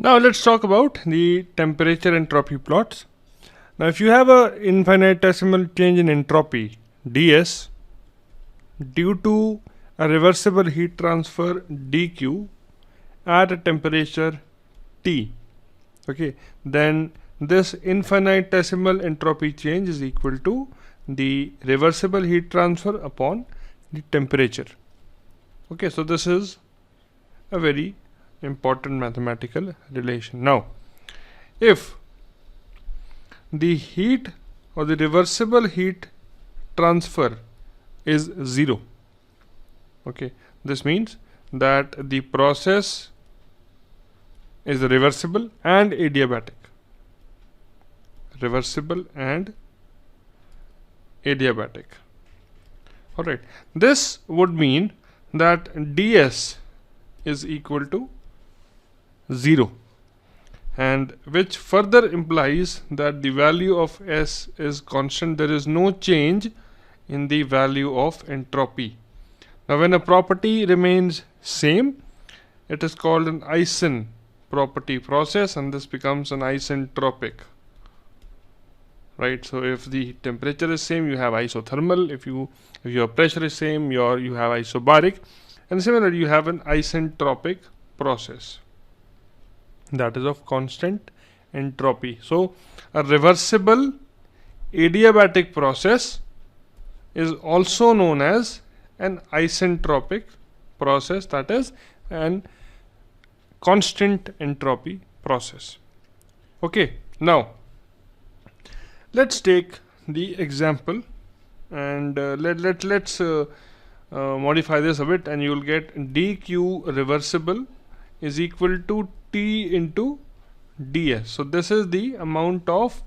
Now let's talk about the temperature entropy plots. Now if you have a infinitesimal change in entropy ds due to a reversible heat transfer dq at a temperature T, okay, then this infinitesimal entropy change is equal to the reversible heat transfer upon the temperature. Okay, so this is a very important mathematical relation. Now, if the heat or the reversible heat transfer is 0, okay, this means that the process is reversible and adiabatic. Reversible and adiabatic. Alright, this would mean that ds is equal to 0, and which further implies that the value of S is constant. There is no change in the value of entropy. Now when a property remains same, it is called an isentropic process, and this becomes an isentropic. Right, so if the temperature is same, you have isothermal. If your pressure is same, you have isobaric, and similarly you have an isentropic process that is of constant entropy. So a reversible adiabatic process is also known as an isentropic process, that is an constant entropy process. Okay, now let's take the example, and let's modify this a bit, and you will get dq reversible is equal to T into ds. So this is the amount of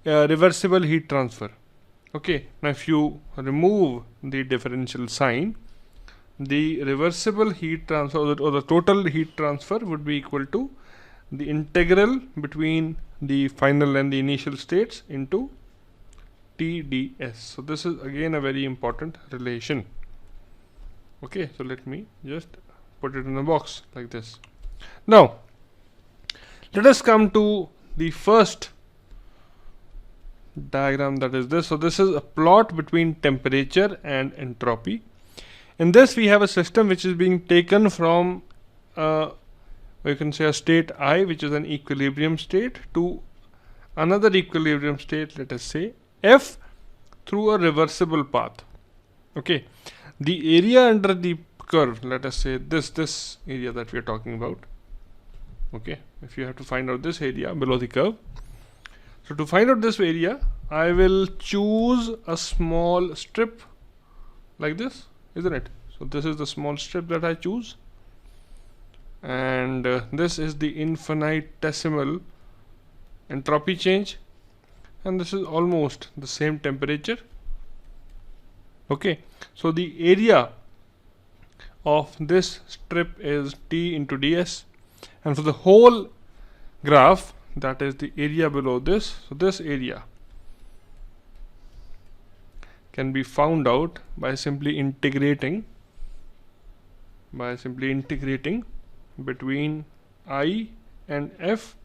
reversible heat transfer. Okay, now if you remove the differential sign, the reversible heat transfer or the total heat transfer would be equal to the integral between the final and the initial states into TdS. So this is again a very important relation. Okay, so let me just put it in a box like this. Now let us come to the first diagram, that is this. So this is a plot between temperature and entropy. In this we have a system which is being taken from you can say a state I, which is an equilibrium state, to another equilibrium state, let us say F, through a reversible path. Okay, the area under the curve, let us say this area that we are talking about. Okay, if you have to find out this area below the curve, so to find out this area, I will choose a small strip like this, isn't it? So this is the small strip that I choose, and this is the infinitesimal entropy change, and this is almost the same temperature. Okay, so the area of this strip is T into ds, and for the whole graph, that is the area below this, so this area can be found out by simply integrating between I and F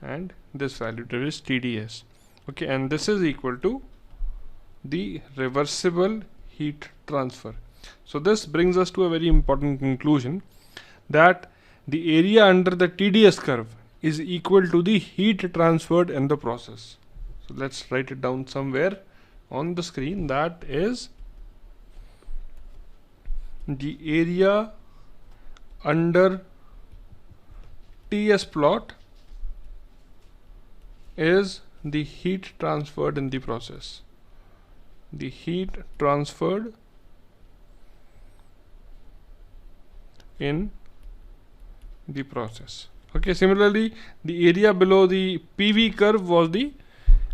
and this value, that is TdS. Okay, and this is equal to the reversible heat transfer. So this brings us to a very important conclusion, that the area under the TdS curve is equal to the heat transferred in the process. So let's write it down somewhere on the screen. That is the area under TS plot is the heat transferred in the process. The heat transferred in the process. Okay, similarly the area below the PV curve was the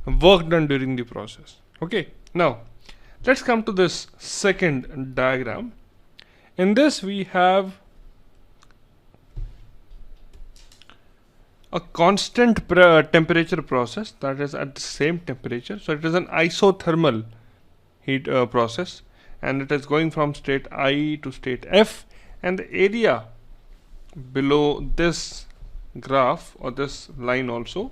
work done during the process. Okay, now let's come to this second diagram. In this we have a constant temperature process, that is at the same temperature. So it is an isothermal heat process, and it is going from state I to state F, and the area below this graph or this line also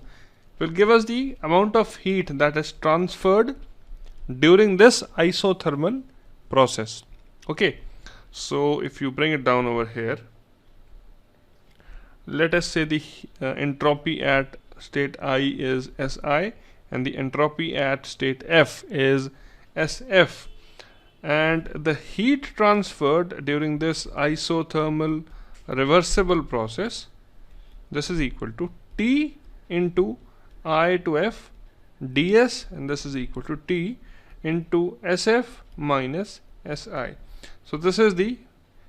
will give us the amount of heat that is transferred during this isothermal process. Okay, so if you bring it down over here, let us say the entropy at state I is Si and the entropy at state F is Sf, and the heat transferred during this isothermal reversible process, this is equal to T into I to F ds, and this is equal to T into Sf minus Si. So this is the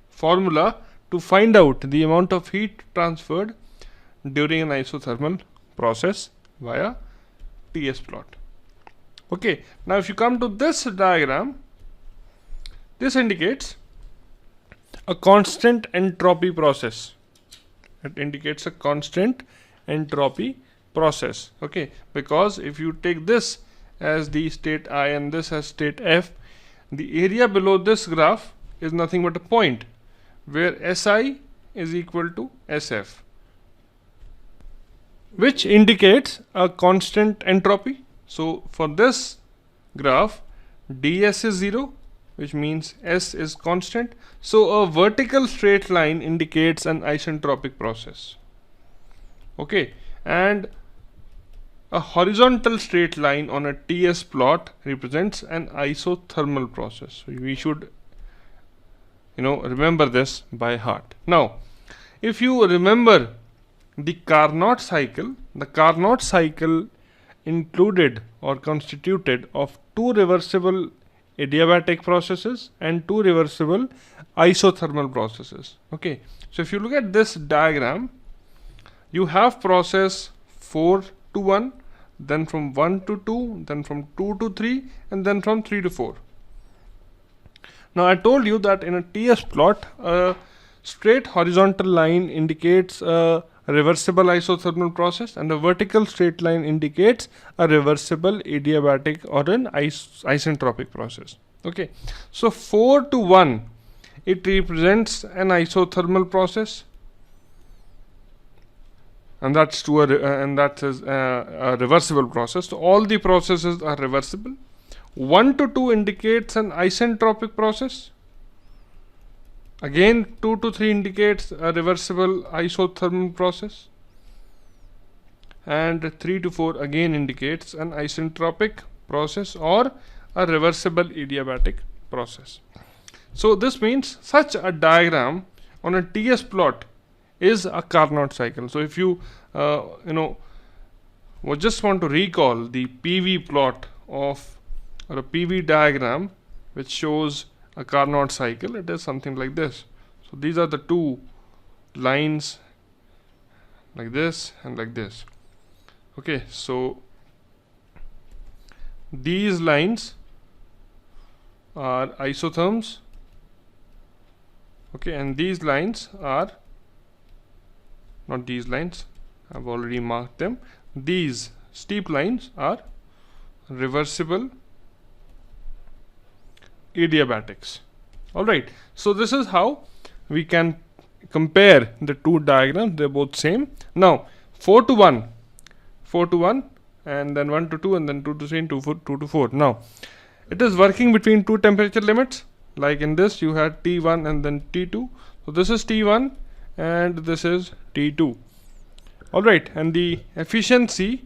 formula to find out the amount of heat transferred during an isothermal process via TS plot. Okay, now if you come to this diagram, this indicates a constant entropy process. It indicates a constant entropy process. Okay, because if you take this as the state I and this as state F, the area below this graph is nothing but a point where Si is equal to Sf, which indicates a constant entropy. So for this graph, ds is 0, which means S is constant. So a vertical straight line indicates an isentropic process. Okay, and a horizontal straight line on a TS plot represents an isothermal process. So we should remember this by heart. Now, if you remember the Carnot cycle included or constituted of two reversible adiabatic processes and two reversible isothermal processes. Okay, so if you look at this diagram, you have process 4 to 1, then from 1 to 2, then from 2 to 3, and then from 3 to 4. Now I told you that in a TS plot, a straight horizontal line indicates a reversible isothermal process and a vertical straight line indicates a reversible adiabatic or an isentropic process. Okay, so 4 to 1, it represents an isothermal process, and that's a reversible process. So all the processes are reversible. 1 to 2 indicates an isentropic process. Again 2 to 3 indicates a reversible isothermal process, and 3 to 4 again indicates an isentropic process or a reversible adiabatic process. So this means such a diagram on a TS plot is a Carnot cycle. So if you just want to recall the PV plot of or a PV diagram which shows a Carnot cycle, it is something like this. So these are the two lines like this and like this. Okay, so these lines are isotherms. Okay, and these lines are not these lines, I've already marked them. These steep lines are reversible adiabatics. Alright, so this is how we can compare the two diagrams. They're both same. Now 4 to 1, and then 1 to 2, and then 2 to 3, and 2 to 4. Now it is working between two temperature limits. Like in this you had T1 and then T2. So this is T1 and this is T2. Alright, and the efficiency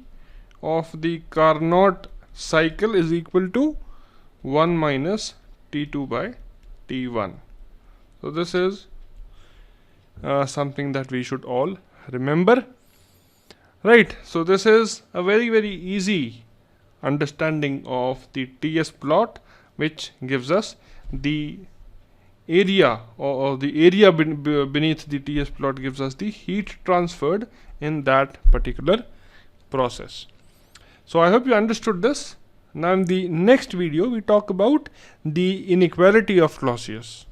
of the Carnot cycle is equal to 1 minus T2 by T1. So this is something that we should all remember. Right, so this is a very easy understanding of the TS plot, which gives us the area or the area beneath the TS plot gives us the heat transferred in that particular process. So I hope you understood this. Now in the next video we talk about the inequality of Clausius.